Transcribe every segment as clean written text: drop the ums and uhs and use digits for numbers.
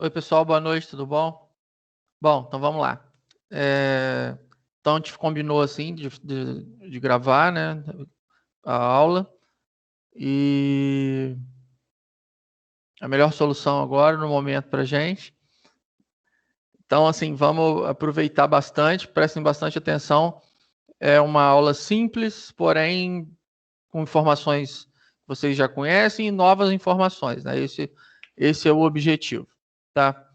Oi, pessoal, boa noite, tudo bom? Bom, então vamos lá. Então a gente combinou assim de gravar, né, a aula e a melhor solução agora no momento para a gente. Então, assim, vamos aproveitar bastante, prestem bastante atenção. É uma aula simples, porém com informações que vocês já conhecem e novas informações, né? Esse é o objetivo, tá?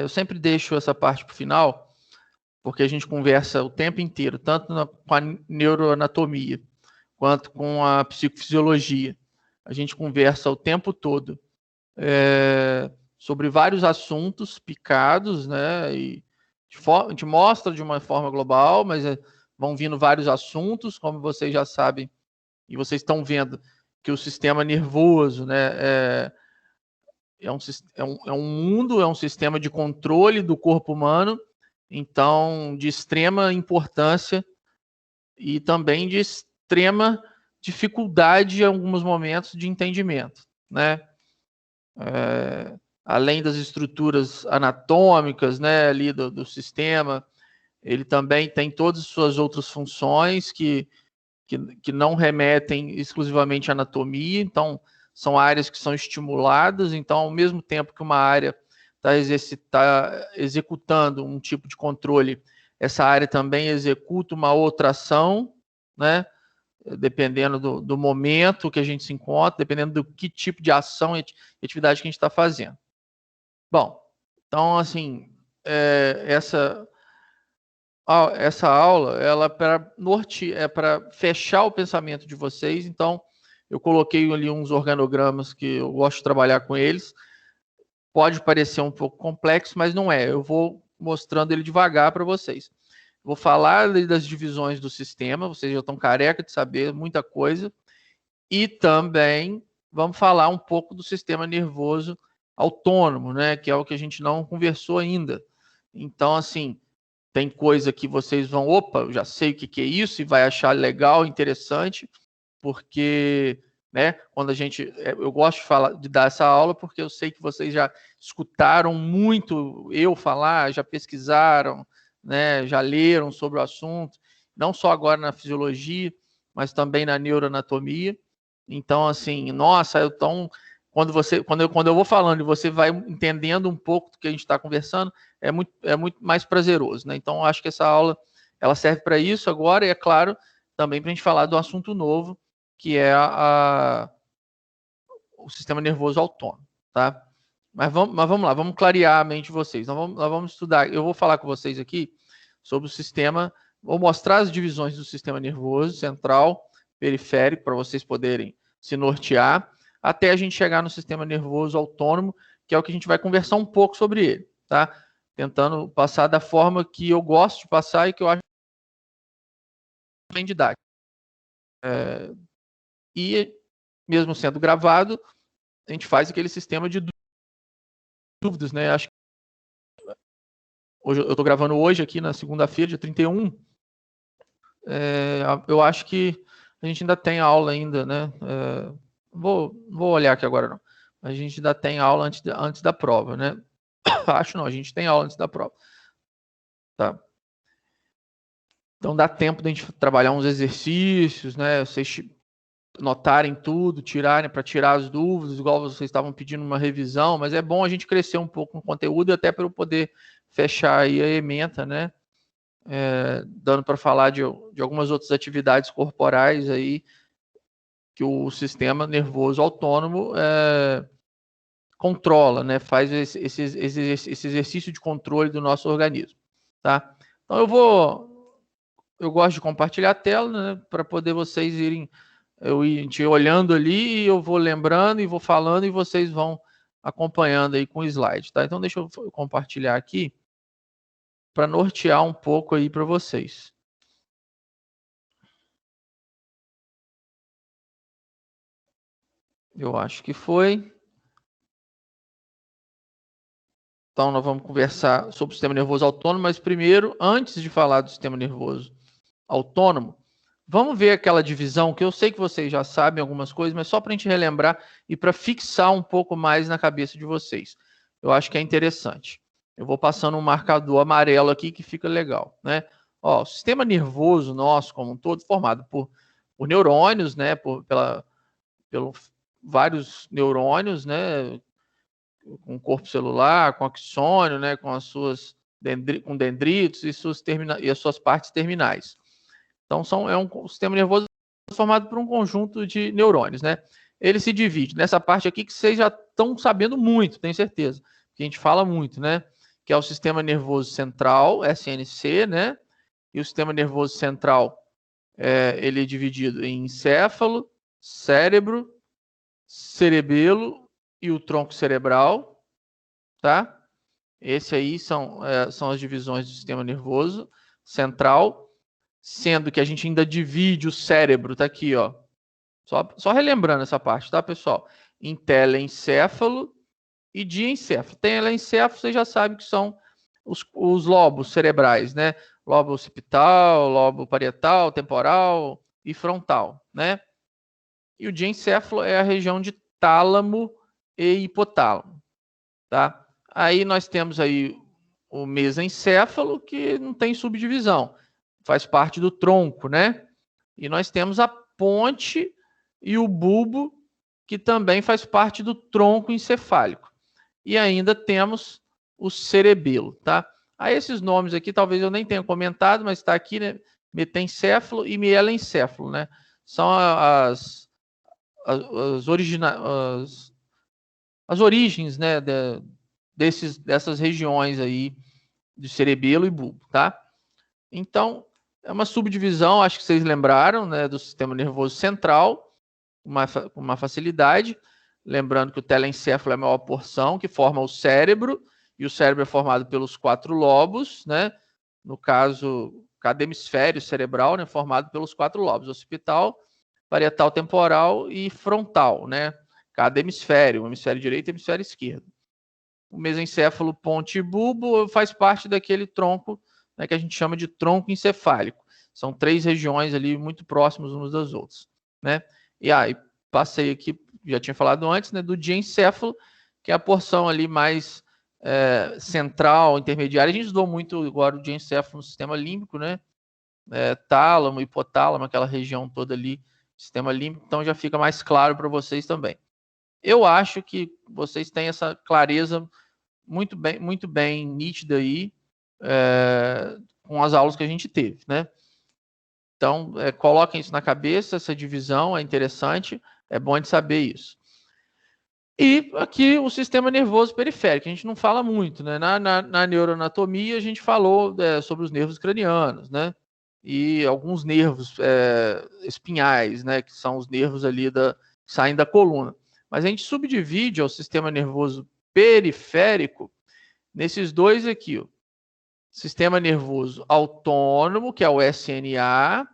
Eu sempre deixo essa parte para o final, porque a gente conversa o tempo inteiro, tanto com a neuroanatomia quanto com a psicofisiologia. A gente conversa o tempo todo sobre vários assuntos picados, né? E a gente mostra de uma forma global, mas vão vindo vários assuntos, como vocês já sabem, e vocês estão vendo que o sistema nervoso, né? É um mundo, é um sistema de controle do corpo humano, então, de extrema importância e também de extrema dificuldade em alguns momentos de entendimento, né? Além das estruturas anatômicas, né, ali do sistema, ele também tem todas as suas outras funções que não remetem exclusivamente à anatomia, então são áreas que são estimuladas, então ao mesmo tempo que uma área está executando um tipo de controle, essa área também executa uma outra ação, né? Dependendo do momento que a gente se encontra, dependendo do que tipo de ação e atividade que a gente está fazendo. Bom, então assim, essa aula ela é para fechar o pensamento de vocês. Então eu coloquei ali uns organogramas que eu gosto de trabalhar com eles. Pode parecer um pouco complexo, mas não é. Eu vou mostrando ele devagar para vocês. Vou falar das divisões do sistema, vocês já estão careca de saber muita coisa. E também vamos falar um pouco do sistema nervoso autônomo, né? Que é o que a gente não conversou ainda. Então, assim, tem coisa que vocês vão, opa, eu já sei o que é isso, e vai achar legal, interessante, porque, né, quando a gente, eu gosto de falar, de dar essa aula, porque eu sei que vocês já escutaram muito eu falar, já pesquisaram, né, já leram sobre o assunto, não só agora na fisiologia, mas também na neuroanatomia. Então, assim, nossa, então, quando eu vou falando e você vai entendendo um pouco do que a gente está conversando, é muito mais prazeroso, né? Então, acho que essa aula ela serve para isso agora, e é claro, também para a gente falar do assunto novo, que é o sistema nervoso autônomo, tá? Mas vamos lá, vamos clarear a mente de vocês. Nós vamos estudar, eu vou falar com vocês aqui sobre o sistema, vou mostrar as divisões do sistema nervoso central, periférico, para vocês poderem se nortear, até a gente chegar no sistema nervoso autônomo, que é o que a gente vai conversar um pouco sobre ele, tá? Tentando passar da forma que eu gosto de passar e que eu acho bem didático. E, mesmo sendo gravado, a gente faz aquele sistema de dúvidas, né? Acho que hoje, eu estou gravando hoje aqui na segunda-feira, dia 31. Eu acho que a gente ainda tem aula ainda, né? Vou olhar aqui agora, não. A gente ainda tem aula antes da prova, né? Acho não, a gente tem aula antes da prova. Tá? Então dá tempo de a gente trabalhar uns exercícios, né? Vocês notarem tudo, tirarem para tirar as dúvidas, igual vocês estavam pedindo uma revisão, mas é bom a gente crescer um pouco no conteúdo, até para eu poder fechar aí a ementa, né? Dando para falar de algumas outras atividades corporais aí que o sistema nervoso autônomo controla, né? Faz esse exercício de controle do nosso organismo, tá? Então eu gosto de compartilhar a tela, né, para poder vocês irem olhando ali, e eu vou lembrando e vou falando e vocês vão acompanhando aí com o slide, tá? Então deixa eu compartilhar aqui para nortear um pouco aí para vocês. Eu acho que foi. Então nós vamos conversar sobre o sistema nervoso autônomo, mas primeiro, antes de falar do sistema nervoso autônomo, vamos ver aquela divisão que eu sei que vocês já sabem algumas coisas, mas só para a gente relembrar e para fixar um pouco mais na cabeça de vocês. eu acho que é interessante. Eu vou passando um marcador amarelo aqui que fica legal, né? Ó, o sistema nervoso nosso como um todo, formado por neurônios, né? Pelos vários neurônios, né? Com corpo celular, com axônio, né? Com as suas com dendritos e as suas partes terminais. Então, é um sistema nervoso formado por um conjunto de neurônios, né? Ele se divide nessa parte aqui que vocês já estão sabendo muito, tenho certeza, que a gente fala muito, né? Que é o sistema nervoso central, SNC, né? E o sistema nervoso central, ele é dividido em encéfalo, cérebro, cerebelo e o tronco cerebral, tá? Esse aí são as divisões do sistema nervoso central, sendo que a gente ainda divide o cérebro, tá aqui, ó. Só relembrando essa parte, tá, pessoal? Em telencéfalo e diencéfalo. Telencéfalo, você já sabe que são os lobos cerebrais, né? Lobo occipital, lobo parietal, temporal e frontal, né? E o diencéfalo é a região de tálamo e hipotálamo, tá? Aí nós temos aí o mesencéfalo, que não tem subdivisão, faz parte do tronco, né? E nós temos a ponte e o bulbo, que também faz parte do tronco encefálico. E ainda temos o cerebelo, tá? Aí esses nomes aqui talvez eu nem tenha comentado, mas está aqui, né? Metencéfalo e mielencéfalo, né? São as origens, né, dessas regiões aí de cerebelo e bulbo, tá? Então, é uma subdivisão, acho que vocês lembraram, né, do sistema nervoso central, com uma facilidade. Lembrando que o telencéfalo é a maior porção, que forma o cérebro, e o cérebro é formado pelos 4 lobos, né? No caso, cada hemisfério cerebral, né, formado pelos 4 lobos: occipital, parietal, temporal e frontal, né? Cada hemisfério, o hemisfério direito e o hemisfério esquerdo. O mesencéfalo, ponte e bulbo faz parte daquele tronco, né, que a gente chama de tronco encefálico. São 3 regiões ali muito próximas umas das outras, né? E aí, passei aqui, já tinha falado antes, né, do diencéfalo, que é a porção ali mais central, intermediária. A gente estudou muito agora o diencéfalo no sistema límbico, né? Tálamo, hipotálamo, aquela região toda ali, sistema límbico, então já fica mais claro para vocês também. Eu acho que vocês têm essa clareza muito bem nítida aí, com as aulas que a gente teve, né? Então, coloquem isso na cabeça, essa divisão é interessante, é bom de saber isso. E aqui o sistema nervoso periférico, a gente não fala muito, né? Na neuroanatomia a gente falou sobre os nervos cranianos, né? E alguns nervos espinhais, né? Que são os nervos ali que saem da coluna. Mas a gente subdivide o sistema nervoso periférico nesses dois aqui, ó. Sistema nervoso autônomo, que é o SNA,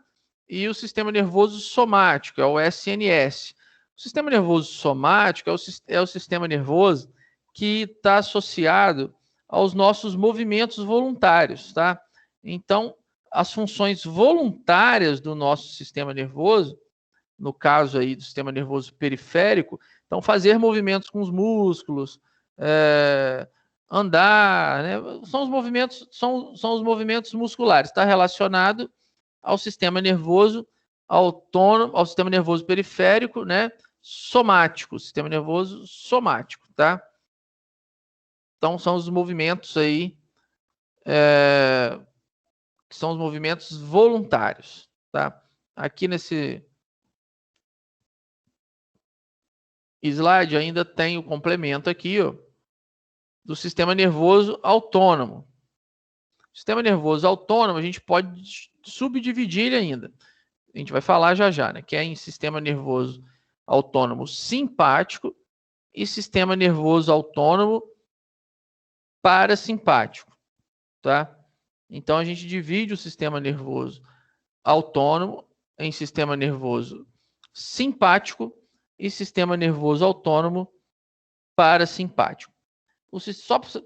e o sistema nervoso somático, é o SNS. O sistema nervoso somático é o sistema nervoso que está associado aos nossos movimentos voluntários, tá? Então, as funções voluntárias do nosso sistema nervoso, no caso aí do sistema nervoso periférico, então fazer movimentos com os músculos, andar, né? São os movimentos musculares, está relacionado ao sistema nervoso autônomo, ao sistema nervoso periférico, né? Somático, sistema nervoso somático, tá? Então são os movimentos aí que são os movimentos voluntários, tá? Aqui nesse slide ainda tem o complemento aqui, ó, do sistema nervoso autônomo. O sistema nervoso autônomo a gente pode subdividir ele ainda. A gente vai falar já, né? Que é em sistema nervoso autônomo simpático e sistema nervoso autônomo parasimpático, tá? Então a gente divide o sistema nervoso autônomo em sistema nervoso simpático e sistema nervoso autônomo parasimpático.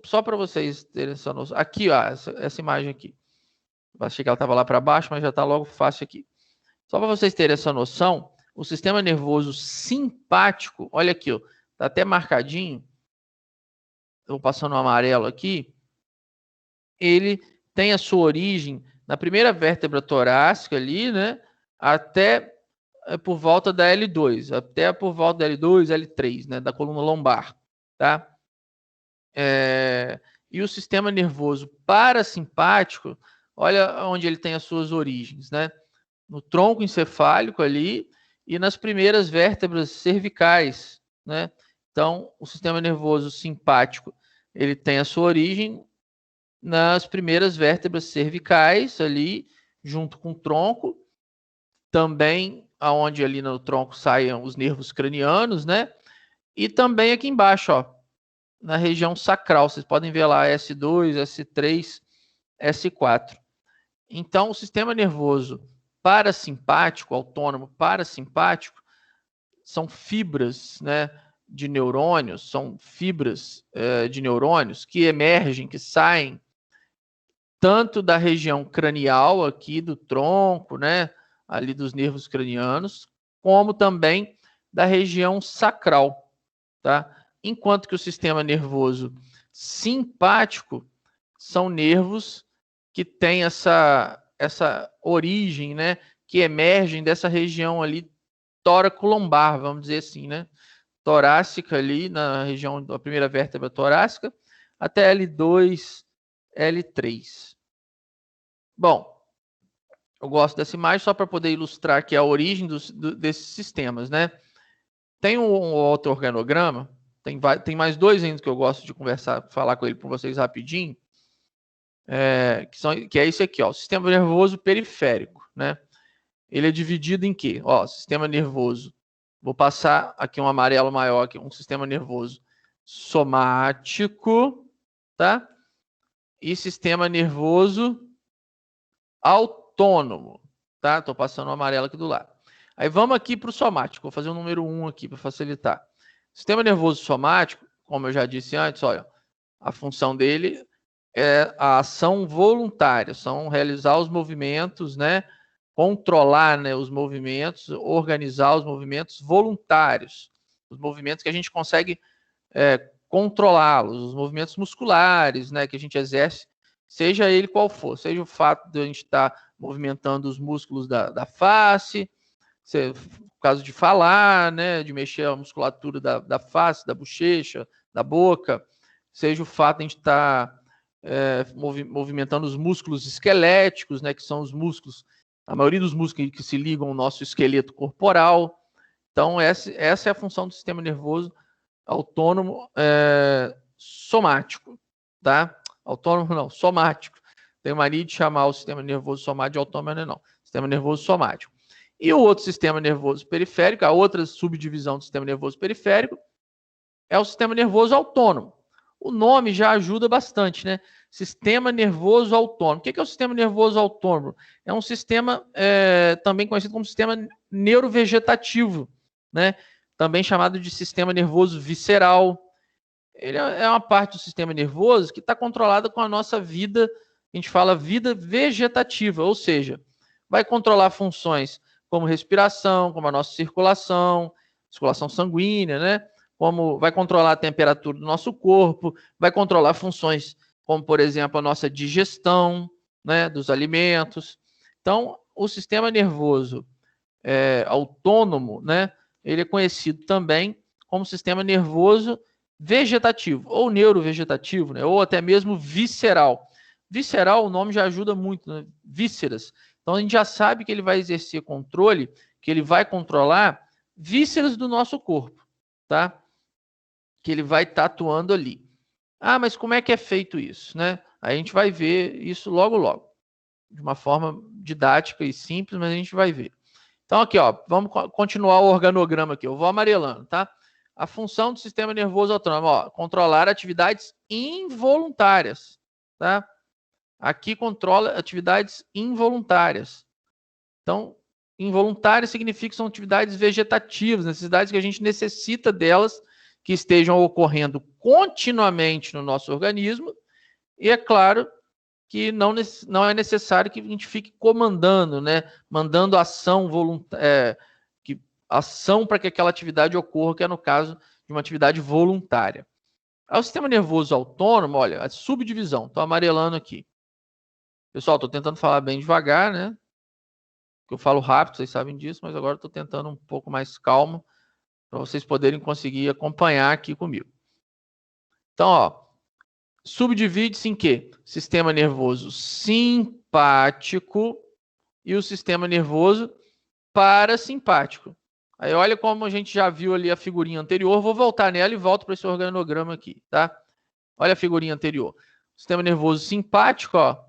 Só para vocês terem essa noção. Aqui, ó, essa imagem aqui. Achei que ela estava lá para baixo, mas já está logo fácil aqui. Só para vocês terem essa noção, o sistema nervoso simpático, olha aqui, ó, tá até marcadinho, eu vou passando o amarelo aqui, ele tem a sua origem na primeira vértebra torácica ali, né? Até por volta da L2, até por volta da L2, L3, né? Da coluna lombar, tá? E o sistema nervoso parasimpático, olha onde ele tem as suas origens, né? No tronco encefálico ali e nas primeiras vértebras cervicais, né? Então, o sistema nervoso simpático, ele tem a sua origem nas primeiras vértebras cervicais ali, junto com o tronco, também aonde ali no tronco saem os nervos cranianos, né? E também aqui embaixo, ó, na região sacral, vocês podem ver lá S2, S3, S4. Então, o sistema nervoso parasimpático, autônomo parasimpático, são fibras, né, de neurônios, são fibras de neurônios que emergem, que saem tanto da região cranial aqui do tronco, né, ali dos nervos cranianos, como também da região sacral, tá? Enquanto que o sistema nervoso simpático são nervos que têm essa origem, né, que emergem dessa região ali tóraco-lombar, vamos dizer assim, né? Torácica ali, na região da primeira vértebra torácica, até L2, L3. Bom, eu gosto dessa imagem só para poder ilustrar aqui a origem desses sistemas, né? Tem um outro organograma, tem mais dois ainda que eu gosto de falar com ele com vocês rapidinho, que é esse aqui, ó, o sistema nervoso periférico, né? Ele é dividido em quê? Ó, sistema nervoso, vou passar aqui um amarelo maior, aqui, um sistema nervoso somático, tá? E sistema nervoso autônomo, tá? Tô passando o amarelo aqui do lado. Aí vamos aqui para o somático, vou fazer o número 1 aqui para facilitar. Sistema nervoso somático, como eu já disse antes, olha, a função dele é a ação voluntária, são realizar os movimentos, né? Controlar, né, os movimentos, organizar os movimentos voluntários, os movimentos que a gente consegue controlá-los, os movimentos musculares, né, que a gente exerce, seja ele qual for, seja o fato de a gente estar movimentando os músculos da face, no caso de falar, né, de mexer a musculatura da face, da bochecha, da boca, seja o fato de a gente estar movimentando os músculos esqueléticos, né, que são os músculos, a maioria dos músculos que se ligam ao nosso esqueleto corporal. Então, essa é a função do sistema nervoso autônomo somático, tá? Autônomo não, somático. Tenho mania de chamar o sistema nervoso somático de autônomo, não. Sistema nervoso somático. E o outro sistema nervoso periférico, a outra subdivisão do sistema nervoso periférico, é o sistema nervoso autônomo. O nome já ajuda bastante, né? Sistema nervoso autônomo. O que é o sistema nervoso autônomo? É um sistema também conhecido como sistema neurovegetativo, né? Também chamado de sistema nervoso visceral. Ele é uma parte do sistema nervoso que está controlada com a nossa vida, a gente fala vida vegetativa, ou seja, vai controlar funções como respiração, como a nossa circulação sanguínea, né? Como vai controlar a temperatura do nosso corpo, vai controlar funções como, por exemplo, a nossa digestão, né, dos alimentos. Então, o sistema nervoso autônomo, né, ele é conhecido também como sistema nervoso vegetativo, ou neurovegetativo, né, ou até mesmo visceral. Visceral, o nome já ajuda muito, né? Vísceras. Então, a gente já sabe que ele vai exercer controle, que ele vai controlar vísceras do nosso corpo, tá? Que ele vai estar atuando ali. Ah, mas como é que é feito isso, né? Aí a gente vai ver isso logo, logo. De uma forma didática e simples, mas a gente vai ver. Então, aqui, ó, vamos continuar o organograma aqui. Eu vou amarelando, tá? A função do sistema nervoso autônomo, ó, controlar atividades involuntárias, tá? Aqui controla atividades involuntárias. Então, involuntárias significa que são atividades vegetativas, necessidades que a gente necessita delas, que estejam ocorrendo continuamente no nosso organismo. E é claro que não é necessário que a gente fique comandando, né? Mandando ação voluntária, ação para que aquela atividade ocorra, que é no caso de uma atividade voluntária. O sistema nervoso autônomo, olha, a subdivisão, estou amarelando aqui. Pessoal, estou tentando falar bem devagar, né? Eu falo rápido, vocês sabem disso, mas agora estou tentando um pouco mais calmo para vocês poderem conseguir acompanhar aqui comigo. Então, ó, subdivide-se em quê? Sistema nervoso simpático e o sistema nervoso parasimpático. Aí olha como a gente já viu ali a figurinha anterior. Vou voltar nela e volto para esse organograma aqui, tá? Olha a figurinha anterior. Sistema nervoso simpático, ó,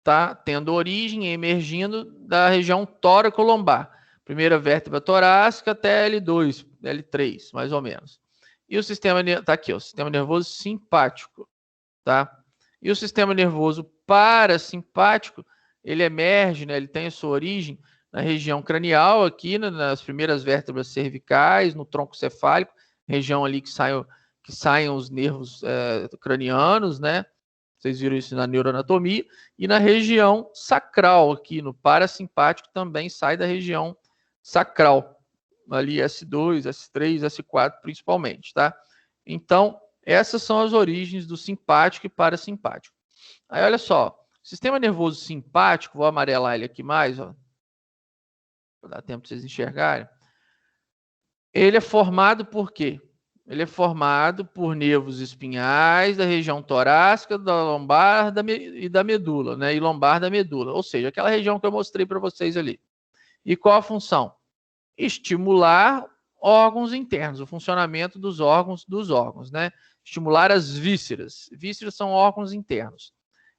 tá tendo origem e emergindo da região tóraco-lombar. Primeira vértebra torácica até L2, L3, mais ou menos. E o sistema, tá aqui, ó, o sistema nervoso simpático, tá? E o sistema nervoso parasimpático, ele emerge, né, ele tem a sua origem na região cranial, aqui nas primeiras vértebras cervicais, no tronco cefálico, região ali que saem os nervos cranianos, né? Vocês viram isso na neuroanatomia. E na região sacral, aqui no parasimpático, também sai da região sacral. Ali S2, S3, S4 principalmente, tá? Então, essas são as origens do simpático e parasimpático. Aí, olha só. Sistema nervoso simpático, vou amarelar ele aqui mais, ó, para dar tempo para vocês enxergarem. Ele é formado por quê? Ele é formado por nervos espinhais da região torácica, da lombar e da medula, né? E lombar da medula, ou seja, aquela região que eu mostrei para vocês ali. E qual a função? Estimular órgãos internos, o funcionamento dos órgãos, né? Estimular as vísceras. Vísceras são órgãos internos.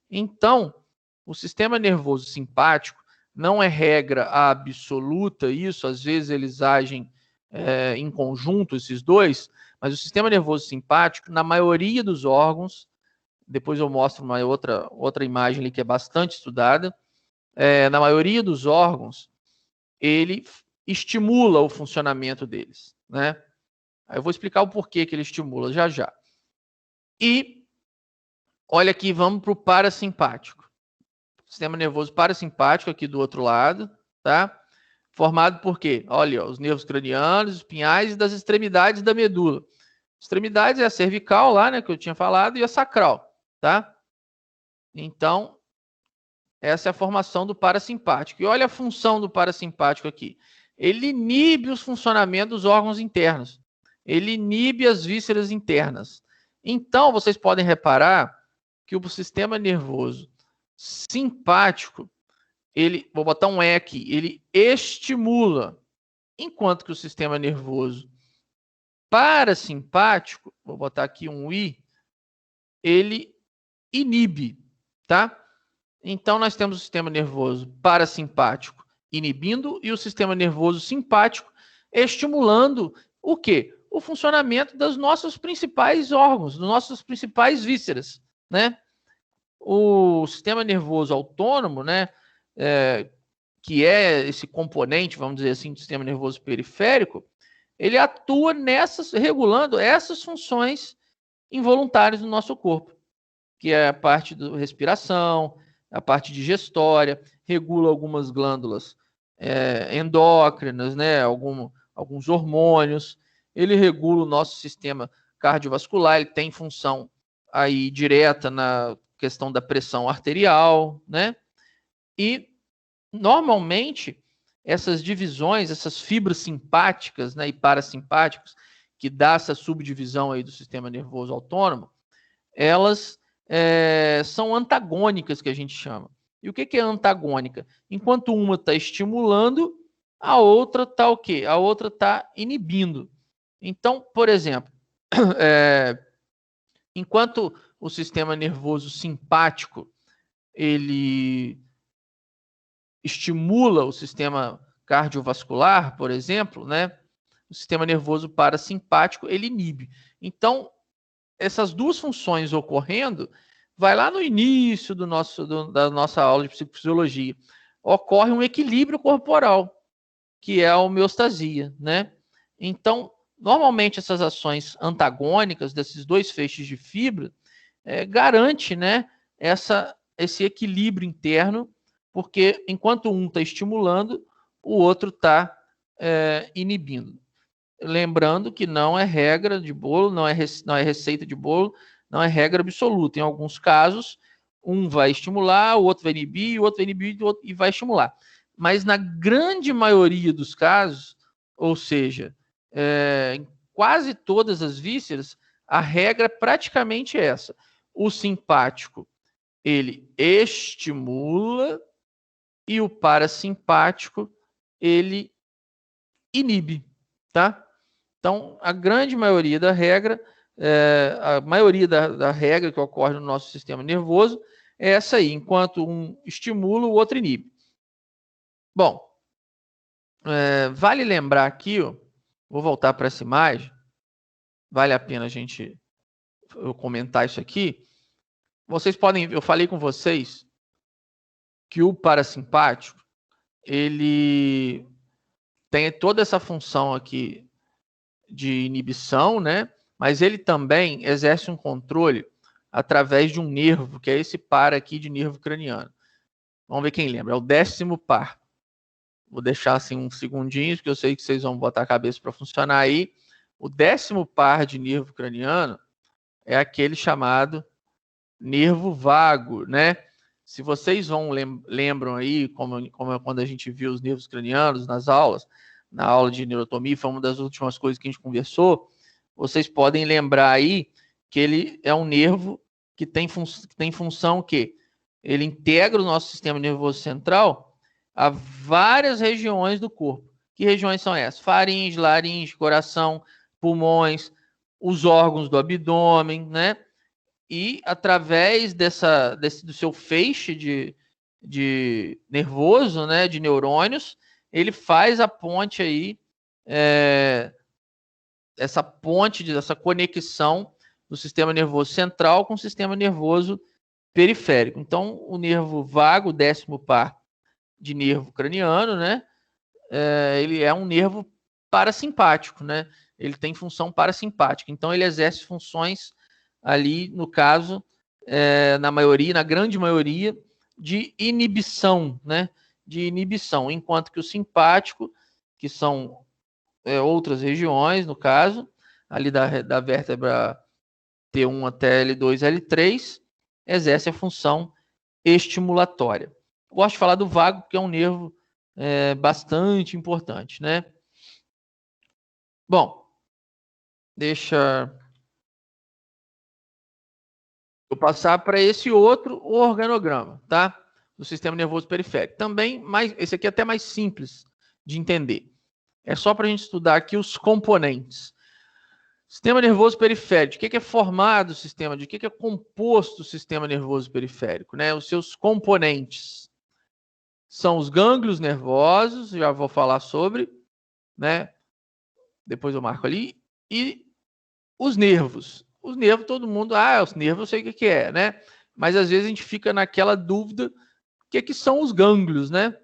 Então, o sistema nervoso simpático não é regra absoluta isso, às vezes eles agem em conjunto, esses dois, mas o sistema nervoso simpático, na maioria dos órgãos, depois eu mostro uma outra imagem ali que é bastante estudada, na maioria dos órgãos, ele estimula o funcionamento deles, né? Aí eu vou explicar o porquê que ele estimula já já. E olha aqui, vamos para o parasimpático. Sistema nervoso parasimpático aqui do outro lado, tá? Formado por quê? Olha, os nervos cranianos, espinhais e das extremidades da medula. Extremidades é a cervical lá, né, que eu tinha falado, e a sacral, tá? Então, essa é a formação do parasimpático. E olha a função do parasimpático aqui. Ele inibe os funcionamentos dos órgãos internos. Ele inibe as vísceras internas. Então, vocês podem reparar que o sistema nervoso simpático, vou botar um E aqui, ele estimula, enquanto que o sistema nervoso parasimpático, vou botar aqui um I, ele inibe, tá? Então, nós temos o sistema nervoso parasimpático inibindo e o sistema nervoso simpático estimulando o quê? O funcionamento dos nossos principais órgãos, dos nossos principais vísceras, né? O sistema nervoso autônomo, né, que é esse componente, vamos dizer assim, do sistema nervoso periférico, ele atua regulando essas funções involuntárias do nosso corpo, que é a parte da respiração, a parte digestória, regula algumas glândulas endócrinas, né, alguns hormônios, ele regula o nosso sistema cardiovascular, ele tem função aí direta na questão da pressão arterial, né? E normalmente essas divisões, essas fibras simpáticas, né, e parasimpáticas, que dá essa subdivisão aí do sistema nervoso autônomo, elas são antagônicas, que a gente chama. E o que é antagônica? Enquanto uma está estimulando, a outra está o quê? A outra está inibindo. Então, por exemplo, enquanto o sistema nervoso simpático ele estimula o sistema cardiovascular, por exemplo, né? O sistema nervoso parasimpático ele inibe. Então, essas duas funções ocorrendo, vai lá no início da nossa aula de psicofisiologia, ocorre um equilíbrio corporal, que é a homeostasia, né? Então, normalmente essas ações antagônicas desses dois feixes de fibra garante, né, esse equilíbrio interno, porque enquanto um está estimulando, o outro está inibindo. lembrando que não é regra de bolo, não é receita de bolo, não é regra absoluta. Em alguns casos, um vai estimular, o outro vai inibir, o outro vai inibir e vai estimular. Mas na grande maioria dos casos, ou seja, em quase todas as vísceras, a regra é praticamente essa. O simpático, ele estimula e o parasimpático, ele inibe, tá? Então, a grande maioria da regra, a maioria da regra que ocorre no nosso sistema nervoso é essa aí, enquanto um estimula, o outro inibe. Bom, vale lembrar aqui, ó, vou voltar para essa imagem, vale a pena eu comentar isso aqui. Vocês podem, eu falei com vocês que o parasimpático, ele tem toda essa função aqui de inibição, né? Mas ele também exerce um controle através de um nervo, que é esse par aqui de nervo craniano. Vamos ver quem lembra. É o 10º par. Vou deixar assim uns segundinhos, porque eu sei que vocês vão botar a cabeça para funcionar aí. O 10º par de nervo craniano é aquele chamado nervo vago, né? Se vocês lembram aí, como quando a gente viu os nervos cranianos nas aulas, na aula de neurotomia, foi uma das últimas coisas que a gente conversou, vocês podem lembrar aí que ele é um nervo que tem função que ele integra o nosso sistema nervoso central a várias regiões do corpo. Que regiões são essas? Faringe, laringe, coração, pulmões, os órgãos do abdômen, né? E através do seu feixe de nervoso, né, de neurônios, ele faz a ponte aí, essa conexão do sistema nervoso central com o sistema nervoso periférico. Então, o nervo vago, o 10º par de nervo craniano, né, ele é um nervo parasimpático, né? Ele tem função parasimpática. Então, ele exerce funções ali, no caso, na grande maioria, de inibição, né? De inibição, enquanto que o simpático, que são outras regiões, no caso, ali da vértebra T1 até L2, L3, exerce a função estimulatória. Eu gosto de falar do vago, porque é um nervo bastante importante, né? Bom, deixa eu passar para esse outro organograma, tá? Do sistema nervoso periférico. Também, esse aqui é até mais simples de entender. É só para a gente estudar aqui os componentes. Sistema nervoso periférico. De que é formado o sistema? De que é composto o sistema nervoso periférico, né? Os seus componentes são os gânglios nervosos, já vou falar sobre, né? Depois eu marco ali. E os nervos. Os nervos, todo mundo, os nervos eu sei o que é, né? Mas às vezes a gente fica naquela dúvida, o que são os gânglios, né?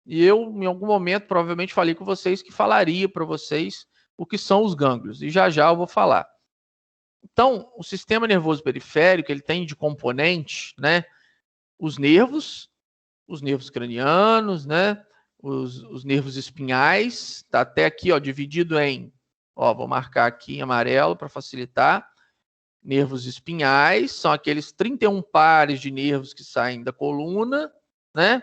E eu, em algum momento, provavelmente falei com vocês que falaria para vocês o que são os gânglios. E já eu vou falar. Então, o sistema nervoso periférico, ele tem de componente, né? Os nervos cranianos, né? Os nervos espinhais, tá até aqui, ó, dividido em, ó, vou marcar aqui em amarelo para facilitar. Nervos espinhais são aqueles 31 pares de nervos que saem da coluna, né?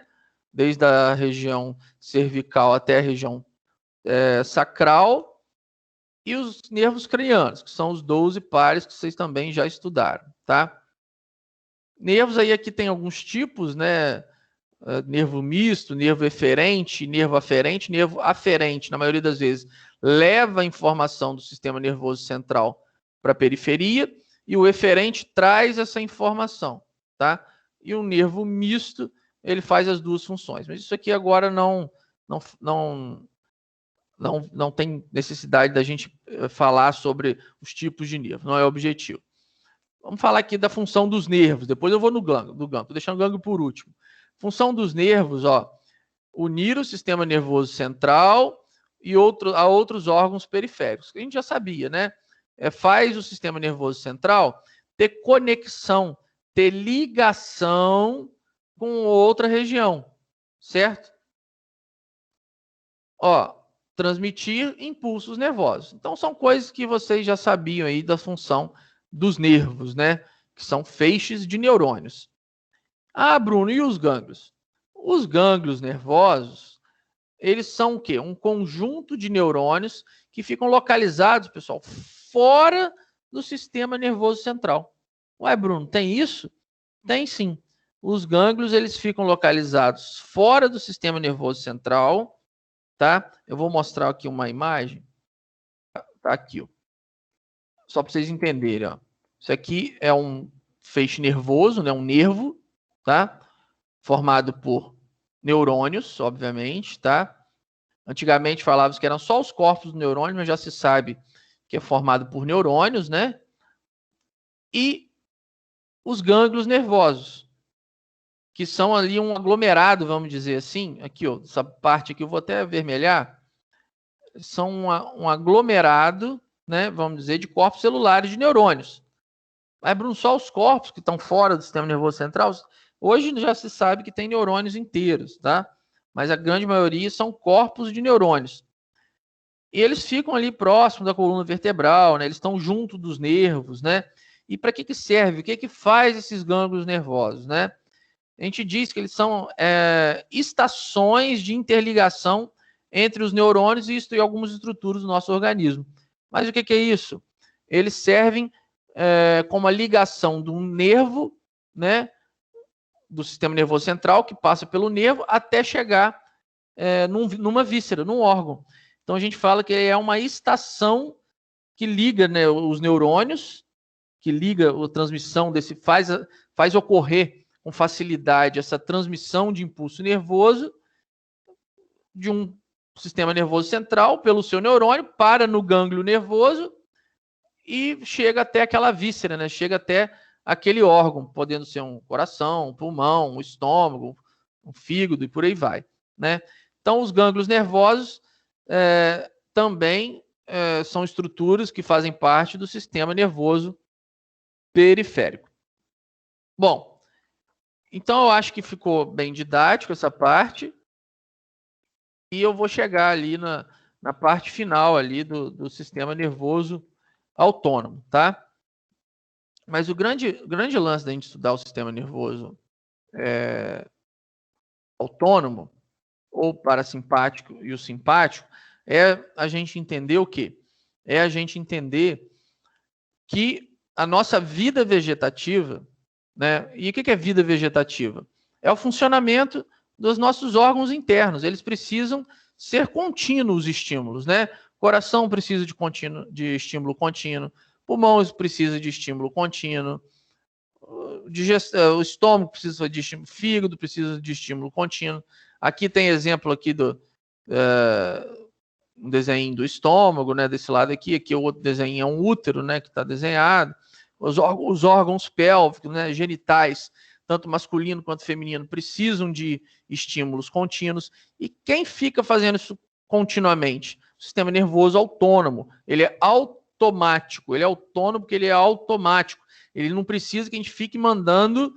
Desde a região cervical até a região sacral. E os nervos cranianos, que são os 12 pares que vocês também já estudaram, tá? Nervos aí aqui tem alguns tipos, né? Nervo misto, nervo eferente, nervo aferente. Nervo aferente, na maioria das vezes, leva a informação do sistema nervoso central para a periferia e o eferente traz essa informação, tá? E o nervo misto, ele faz as duas funções. Mas isso aqui agora não tem necessidade da gente falar sobre os tipos de nervo, não é o objetivo. Vamos falar aqui da função dos nervos, depois eu vou no gânglio, estou deixando o gânglio por último. Função dos nervos, ó, unir o sistema nervoso central e a outros órgãos periféricos, que a gente já sabia, né? Faz o sistema nervoso central ter conexão, ter ligação com outra região, certo? Ó, transmitir impulsos nervosos. Então, são coisas que vocês já sabiam aí da função dos nervos, né? Que são feixes de neurônios. Ah, Bruno, e os gânglios? Os gânglios nervosos, eles são o quê? Um conjunto de neurônios que ficam localizados, pessoal, fora do sistema nervoso central. Ué, Bruno, tem isso? Tem sim. Os gânglios, eles ficam localizados fora do sistema nervoso central, tá? Eu vou mostrar aqui uma imagem. Tá aqui, ó. Só para vocês entenderem, ó. Isso aqui é um feixe nervoso, né? Um nervo, tá? Formado por neurônios, obviamente, tá? Antigamente falava que eram só os corpos do neurônio, mas já se sabe que é formado por neurônios, né? E os gânglios nervosos, que são ali um aglomerado, vamos dizer assim. Aqui, ó, essa parte aqui eu vou até avermelhar. São um aglomerado, né? Vamos dizer, de corpos celulares de neurônios. Mas, Bruno, só os corpos que estão fora do sistema nervoso central, hoje já se sabe que tem neurônios inteiros, tá? Mas a grande maioria são corpos de neurônios. E eles ficam ali próximo da coluna vertebral, né? Eles estão junto dos nervos, né? E para que serve? O que faz esses gânglios nervosos, né? A gente diz que eles são estações de interligação entre os neurônios e algumas estruturas do nosso organismo. Mas o que é isso? Eles servem como a ligação de um nervo, né, do sistema nervoso central, que passa pelo nervo, até chegar numa víscera, num órgão. Então, a gente fala que é uma estação que liga, né, os neurônios, que liga a transmissão faz ocorrer com facilidade essa transmissão de impulso nervoso de um sistema nervoso central pelo seu neurônio, para no gânglio nervoso e chega até aquela víscera, né? Chega até aquele órgão, podendo ser um coração, um pulmão, um estômago, um fígado e por aí vai, né? Então, os gânglios nervosos também são estruturas que fazem parte do sistema nervoso periférico. Bom, então eu acho que ficou bem didático essa parte. E eu vou chegar ali na parte final ali do sistema nervoso autônomo, tá? Mas o grande lance da gente estudar o sistema nervoso autônomo, ou parasimpático e o simpático, é a gente entender o quê? É a gente entender que a nossa vida vegetativa, né? E o que é vida vegetativa? É o funcionamento dos nossos órgãos internos. Eles precisam ser contínuos os estímulos, né? Coração precisa de estímulo contínuo, pulmões precisa de estímulo contínuo, o estômago precisa de estímulo, fígado precisa de estímulo contínuo. Aqui tem exemplo aqui um desenho do estômago, né? Desse lado aqui o outro desenho é um útero, né? Que está desenhado. Os órgãos pélvicos, né? Genitais, tanto masculino quanto feminino, precisam de estímulos contínuos. E quem fica fazendo isso continuamente? O sistema nervoso autônomo. Ele é automático. Ele é autônomo porque ele é automático. Ele não precisa que a gente fique mandando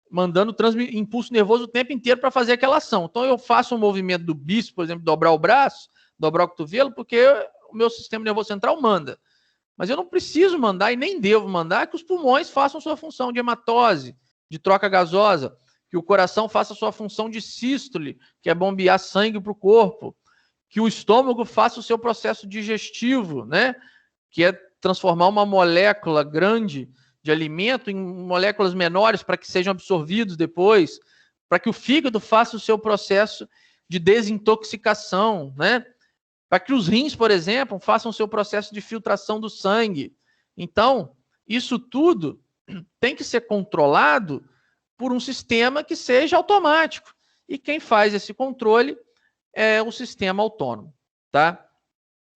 mandando impulso nervoso o tempo inteiro para fazer aquela ação. Então, eu faço um movimento do bíceps, por exemplo, dobrar o braço, dobrar o cotovelo, porque o meu sistema nervoso central manda. Mas eu não preciso mandar e nem devo mandar que os pulmões façam sua função de hematose, de troca gasosa, que o coração faça sua função de sístole, que é bombear sangue para o corpo, que o estômago faça o seu processo digestivo, né? Que é transformar uma molécula grande de alimento em moléculas menores para que sejam absorvidos depois, para que o fígado faça o seu processo de desintoxicação, né? Para que os rins, por exemplo, façam o seu processo de filtração do sangue. Então, isso tudo tem que ser controlado por um sistema que seja automático. E quem faz esse controle é o sistema autônomo, tá?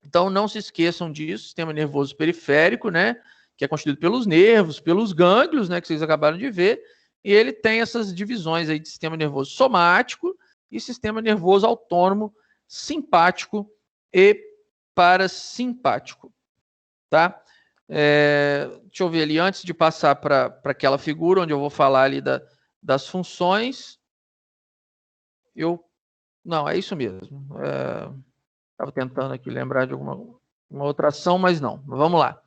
Então, não se esqueçam disso, sistema nervoso periférico, né? Que é constituído pelos nervos, pelos gânglios, né? Que vocês acabaram de ver. E ele tem essas divisões aí de sistema nervoso somático e sistema nervoso autônomo, simpático e parasimpático, tá? Deixa eu ver ali, antes de passar para aquela figura onde eu vou falar ali das funções, eu Não, é isso mesmo. Estava tentando aqui lembrar de uma outra ação, mas não. Vamos lá.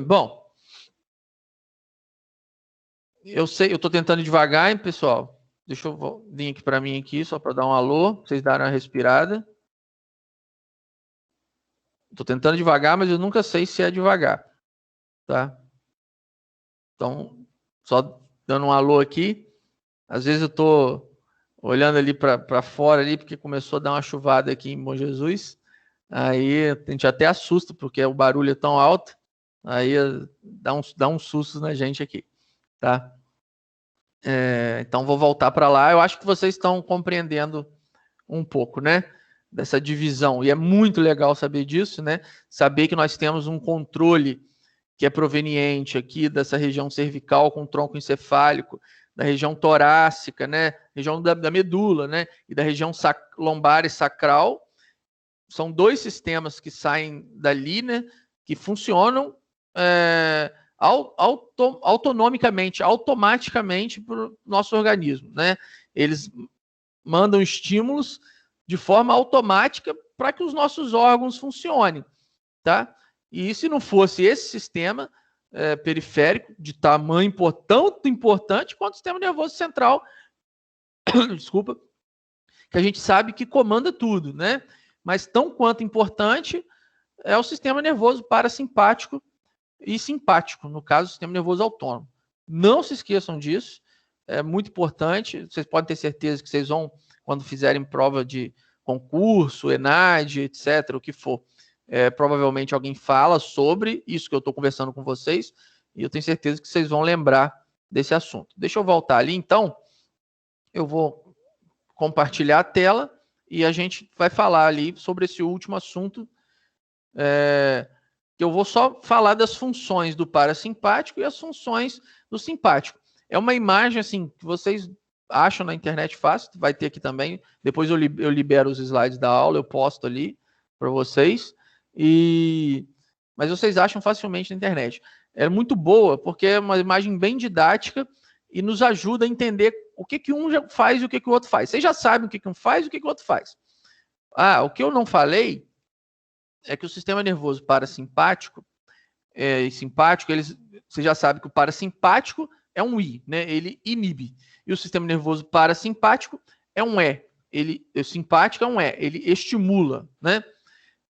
Bom, eu sei, eu estou tentando devagar, hein, pessoal. Deixa eu vir aqui para mim aqui, só para dar um alô, pra vocês darem uma respirada. Estou tentando devagar, mas eu nunca sei se é devagar, tá? Então, só dando um alô aqui. Às vezes eu estou olhando ali para fora ali, porque começou a dar uma chuvada aqui em Bom Jesus. Aí a gente até assusta, porque o barulho é tão alto. Aí dá um susto na gente aqui, tá? Então vou voltar para lá. Eu acho que vocês estão compreendendo um pouco, né? Dessa divisão. E é muito legal saber disso, né? Saber que nós temos um controle que é proveniente aqui dessa região cervical com tronco encefálico, da região torácica, né? Região da medula, né? E da região lombar e sacral. São dois sistemas que saem dali, né? Que funcionam autonomicamente, automaticamente para o nosso organismo, né? Eles mandam estímulos de forma automática para que os nossos órgãos funcionem, tá? E se não fosse esse sistema periférico de tamanho tanto importante quanto o sistema nervoso central, desculpa, que a gente sabe que comanda tudo, né? Mas tão quanto importante é o sistema nervoso parasimpático e simpático, no caso, o sistema nervoso autônomo. Não se esqueçam disso, é muito importante. Vocês podem ter certeza que vocês vão, quando fizerem prova de concurso, ENAD, etc., o que for, provavelmente alguém fala sobre isso que eu estou conversando com vocês, e eu tenho certeza que vocês vão lembrar desse assunto. Deixa eu voltar ali, então. Eu vou compartilhar a tela e a gente vai falar ali sobre esse último assunto, que eu vou só falar das funções do parasimpático e as funções do simpático. É uma imagem assim que vocês acham na internet fácil, vai ter aqui também. Depois eu libero os slides da aula, eu posto ali para vocês. Mas vocês acham facilmente na internet. É muito boa porque é uma imagem bem didática e nos ajuda a entender o que um faz e o que o outro faz. Vocês já sabem o que um faz e o que o outro faz. O que eu não falei é que o sistema nervoso parasimpático e simpático, você já sabe que o parasimpático é um I, né? Ele inibe. E o sistema nervoso parasimpático é um E. O simpático é um E, ele estimula, né?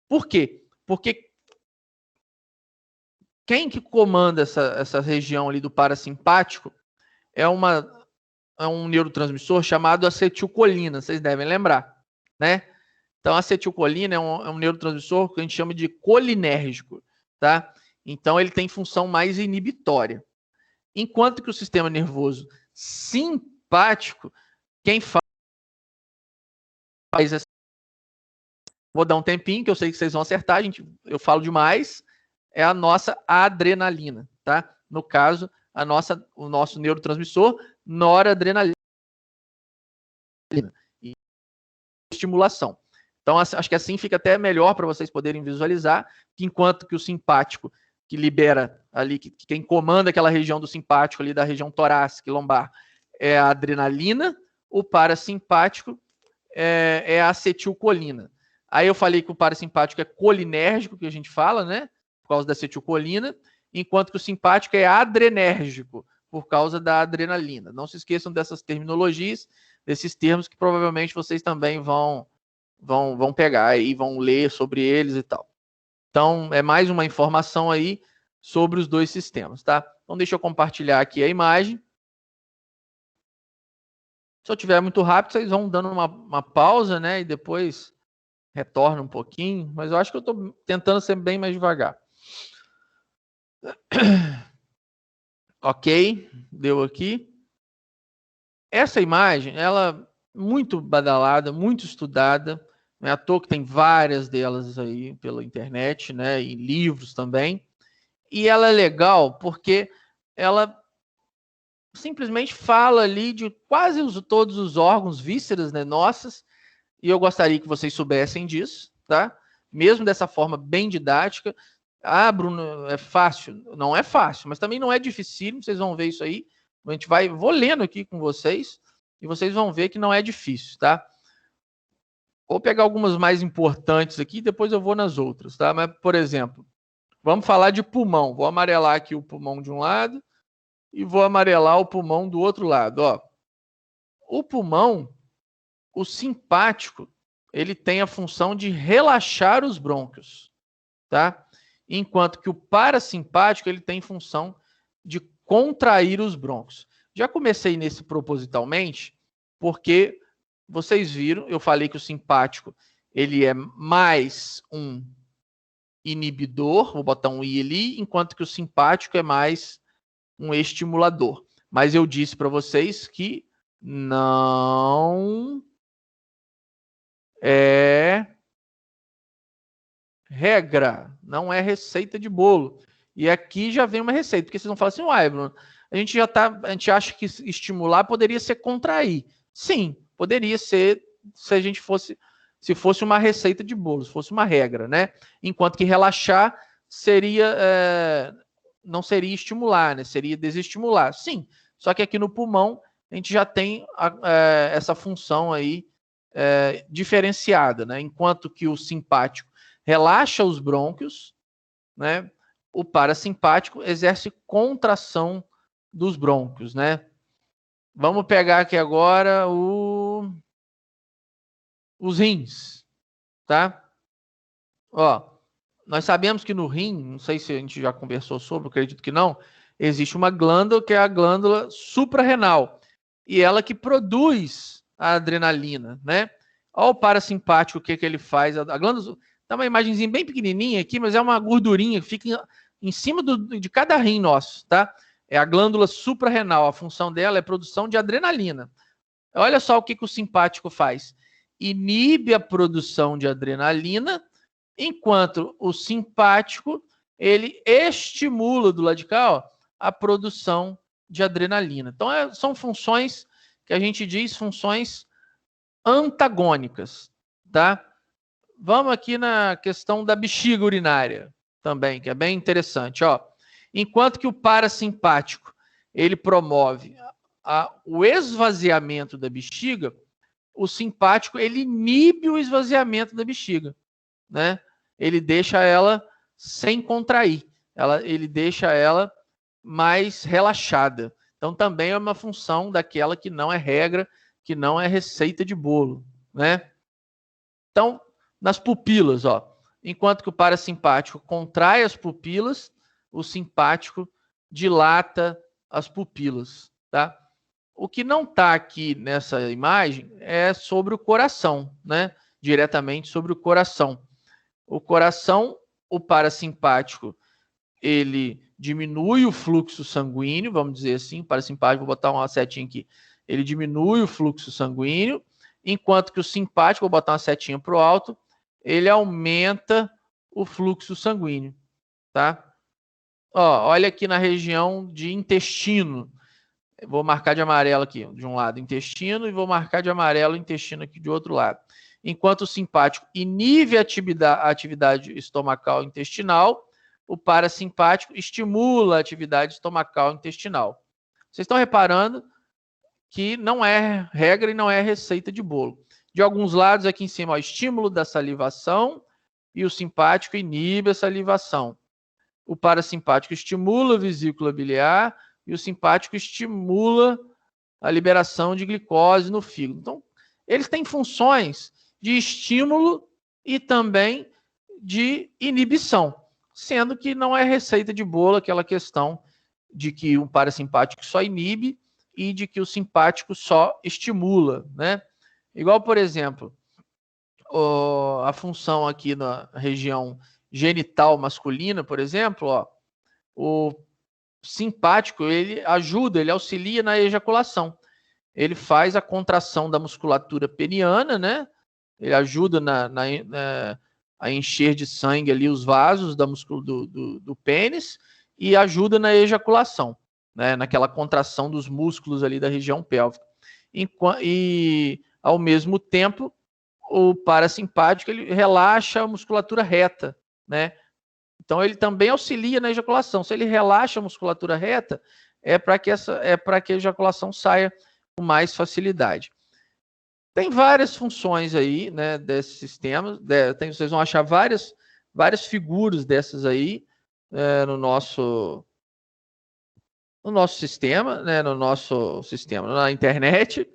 Por quê? Porque quem que comanda essa região ali do parasimpático é um neurotransmissor chamado acetilcolina, vocês devem lembrar, né? Então, a acetilcolina é um neurotransmissor que a gente chama de colinérgico, tá? Então, ele tem função mais inibitória. Enquanto que o sistema nervoso simpático, quem faz essa... Vou dar um tempinho, que eu sei que vocês vão acertar, eu falo demais, é a nossa adrenalina, tá? No caso, o nosso neurotransmissor noradrenalina e estimulação. Então, acho que assim fica até melhor para vocês poderem visualizar, que enquanto que o simpático, que libera ali, que quem comanda aquela região do simpático ali, da região torácica e lombar, é a adrenalina, o parasimpático é a acetilcolina. Aí eu falei que o parasimpático é colinérgico, que a gente fala, né? Por causa da acetilcolina, enquanto que o simpático é adrenérgico, por causa da adrenalina. Não se esqueçam dessas terminologias, desses termos que provavelmente vocês também vão pegar e vão ler sobre eles e tal. Então, é mais uma informação aí sobre os dois sistemas, tá? Então, deixa eu compartilhar aqui a imagem. Se eu tiver muito rápido, vocês vão dando uma pausa, né? E depois retorna um pouquinho. Mas eu acho que eu estou tentando ser bem mais devagar. Ok, deu aqui. Essa imagem, ela é muito badalada, muito estudada. Não é à toa que tem várias delas aí pela internet, né? E livros também. E ela é legal porque ela simplesmente fala ali de quase todos os órgãos, vísceras, né, nossas, e eu gostaria que vocês soubessem disso, tá? Mesmo dessa forma bem didática. Bruno, é fácil? Não é fácil, mas também não é difícil, vocês vão ver isso aí. Vou lendo aqui com vocês, e vocês vão ver que não é difícil, tá? Vou pegar algumas mais importantes aqui, depois eu vou nas outras, tá? Mas, por exemplo, vamos falar de pulmão. Vou amarelar aqui o pulmão de um lado e vou amarelar o pulmão do outro lado, ó. O pulmão, o simpático, ele tem a função de relaxar os brônquios, tá? Enquanto que o parasimpático, ele tem função de contrair os brônquios. Já comecei nesse propositalmente, porque vocês viram, eu falei que o simpático, ele é mais um inibidor, vou botar um I ali, enquanto que o simpático é mais um estimulador. Mas eu disse para vocês que não é regra, não é receita de bolo. E aqui já vem uma receita, porque vocês vão falar assim, uai, Bruno, a gente acha que estimular poderia ser contrair. Sim, poderia ser se fosse uma receita de bolo, se fosse uma regra, né? Enquanto que relaxar não seria estimular, né? Seria desestimular. Sim, só que aqui no pulmão a gente já tem essa função aí diferenciada, né? Enquanto que o simpático relaxa os brônquios, né? O parasimpático exerce contração dos brônquios, né? Vamos pegar aqui agora os rins, tá? Ó, nós sabemos que no rim, não sei se a gente já conversou sobre, acredito que não, existe uma glândula que é a glândula suprarrenal e ela que produz a adrenalina, né? Olha o parasimpático, o que ele faz. A glândula dá uma imagenzinha bem pequenininha aqui, mas é uma gordurinha que fica em cima de cada rim nosso, tá? É a glândula suprarrenal. A função dela é a produção de adrenalina. Olha só o que o simpático faz. Inibe a produção de adrenalina, enquanto o simpático, ele estimula do lado de cá, ó, a produção de adrenalina. Então, são funções que a gente diz funções antagônicas, tá? Vamos aqui na questão da bexiga urinária também, que é bem interessante, ó. Enquanto que o parasimpático, ele promove o esvaziamento da bexiga, o simpático, ele inibe o esvaziamento da bexiga, né? Ele deixa ela sem contrair, ele deixa ela mais relaxada. Então, também é uma função daquela que não é regra, que não é receita de bolo, né? Então, nas pupilas, ó, enquanto que o parasimpático contrai as pupilas, o simpático dilata as pupilas, tá? O que não está aqui nessa imagem é sobre o coração, né? Diretamente sobre o coração. O coração, o parasimpático, ele diminui o fluxo sanguíneo, vamos dizer assim, o parasimpático, vou botar uma setinha aqui, ele diminui o fluxo sanguíneo, enquanto que o simpático, vou botar uma setinha para o alto, ele aumenta o fluxo sanguíneo, tá? Ó, olha aqui na região de intestino, vou marcar de amarelo aqui, de um lado intestino, e vou marcar de amarelo o intestino aqui de outro lado. Enquanto o simpático inibe a atividade estomacal intestinal, o parasimpático estimula a atividade estomacal intestinal. Vocês estão reparando que não é regra e não é receita de bolo. De alguns lados, aqui em cima, ó, estímulo da salivação e o simpático inibe a salivação. O parasimpático estimula a vesícula biliar e o simpático estimula a liberação de glicose no fígado. Então, eles têm funções de estímulo e também de inibição, sendo que não é receita de bolo aquela questão de que o parasimpático só inibe e de que o simpático só estimula, né? Igual, por exemplo, a função aqui na região genital masculina, por exemplo, ó, o simpático, ele ajuda, ele auxilia na ejaculação. Ele faz a contração da musculatura peniana, né? Ele ajuda a encher de sangue ali os vasos do pênis e ajuda na ejaculação, né? Naquela contração dos músculos ali da região pélvica. E ao mesmo tempo, o parasimpático, ele relaxa a musculatura reta, né? Então, ele também auxilia na ejaculação. Se ele relaxa a musculatura reta, é para que a ejaculação saia com mais facilidade. Tem várias funções aí, né, desses sistemas. Vocês vão achar várias figuras dessas aí no nosso sistema, né, na internet.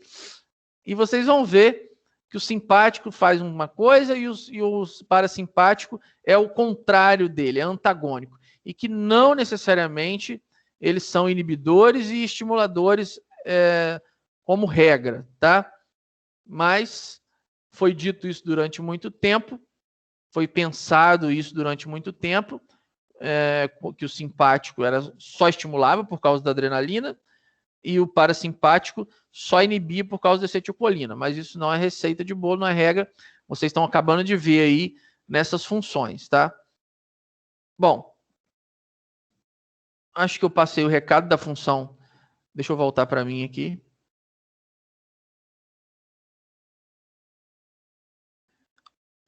E vocês vão ver que o simpático faz uma coisa e o parasimpático é o contrário dele, é antagônico. E que não necessariamente eles são inibidores e estimuladores como regra, tá? Mas foi dito isso durante muito tempo, foi pensado isso durante muito tempo, que o simpático era só estimulável por causa da adrenalina e o parasimpático só inibia por causa da acetilcolina. Mas isso não é receita de bolo, não é regra. Vocês estão acabando de ver aí nessas funções, tá? Bom, acho que eu passei o recado da função. Deixa eu voltar para mim aqui.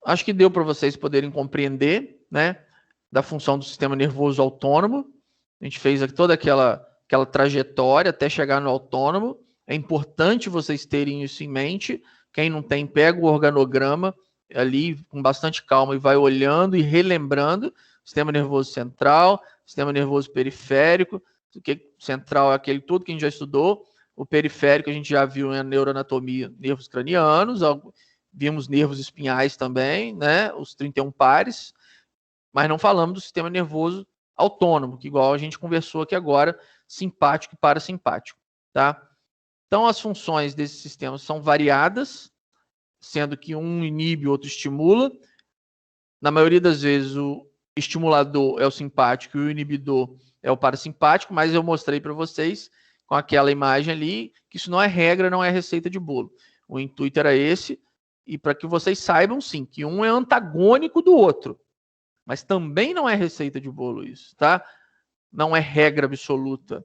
Acho que deu para vocês poderem compreender, né, da função do sistema nervoso autônomo. A gente fez toda aquela trajetória até chegar no autônomo. É importante vocês terem isso em mente. Quem não tem, pega o organograma ali com bastante calma e vai olhando e relembrando. Sistema nervoso central, sistema nervoso periférico. O que central é aquele tudo que a gente já estudou. O periférico a gente já viu na neuroanatomia, nervos cranianos, vimos nervos espinhais também, né? Os 31 pares, mas não falamos do sistema nervoso autônomo, que igual a gente conversou aqui agora, simpático e parasimpático, tá? Então, as funções desse sistema são variadas, sendo que um inibe, o outro estimula. Na maioria das vezes, o estimulador é o simpático e o inibidor é o parasimpático, mas eu mostrei para vocês, com aquela imagem ali, que isso não é regra, não é receita de bolo. O intuito era esse, e para que vocês saibam, sim, que um é antagônico do outro. Mas também não é receita de bolo isso, tá? Não é regra absoluta.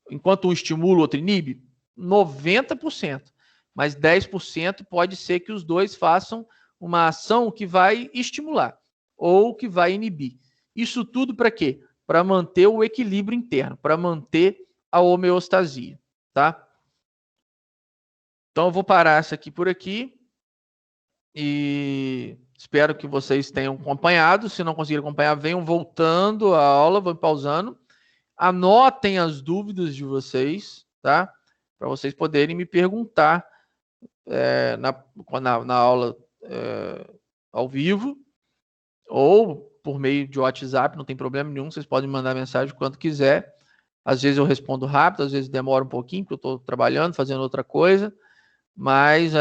Enquanto um estimula, o outro inibe, 90%. Mas 10% pode ser que os dois façam uma ação que vai estimular ou que vai inibir. Isso tudo para quê? Para manter o equilíbrio interno, para manter a homeostasia, tá? Então eu vou parar essa aqui por aqui e espero que vocês tenham acompanhado. Se não conseguirem acompanhar, venham voltando a aula, vão pausando. Anotem as dúvidas de vocês, tá? Para vocês poderem me perguntar na aula ao vivo ou por meio de WhatsApp, não tem problema nenhum. Vocês podem mandar mensagem quando quiser. Às vezes eu respondo rápido, às vezes demora um pouquinho, porque eu estou trabalhando, fazendo outra coisa. Mas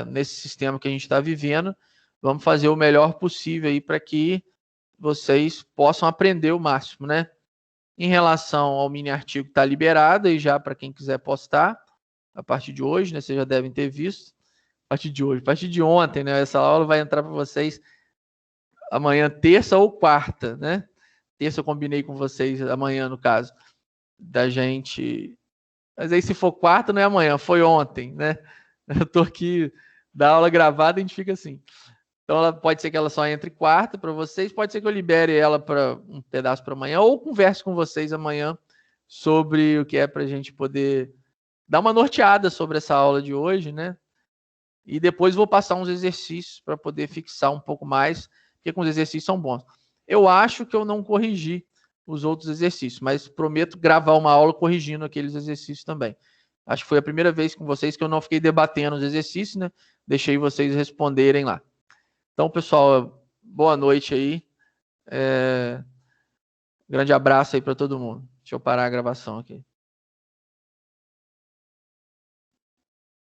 nesse sistema que a gente está vivendo, vamos fazer o melhor possível aí para que vocês possam aprender o máximo, né? Em relação ao mini artigo, está liberado e já para quem quiser postar a partir de hoje, né? Vocês já devem ter visto. A partir de hoje, a partir de ontem, né? Essa aula vai entrar para vocês amanhã, terça ou quarta, né? Terça eu combinei com vocês, amanhã no caso, da gente. Mas aí se for quarta, não é amanhã, foi ontem, né? Eu tô aqui da aula gravada, a gente fica assim. Então, pode ser que ela só entre quarta para vocês, pode ser que eu libere ela para um pedaço para amanhã, ou converse com vocês amanhã sobre o que é para a gente poder dar uma norteada sobre essa aula de hoje, né? E depois vou passar uns exercícios para poder fixar um pouco mais, porque com os exercícios são bons. Eu acho que eu não corrigi os outros exercícios, mas prometo gravar uma aula corrigindo aqueles exercícios também. Acho que foi a primeira vez com vocês que eu não fiquei debatendo os exercícios, né? Deixei vocês responderem lá. Então, pessoal, boa noite aí. Grande abraço aí para todo mundo. Deixa eu parar a gravação aqui.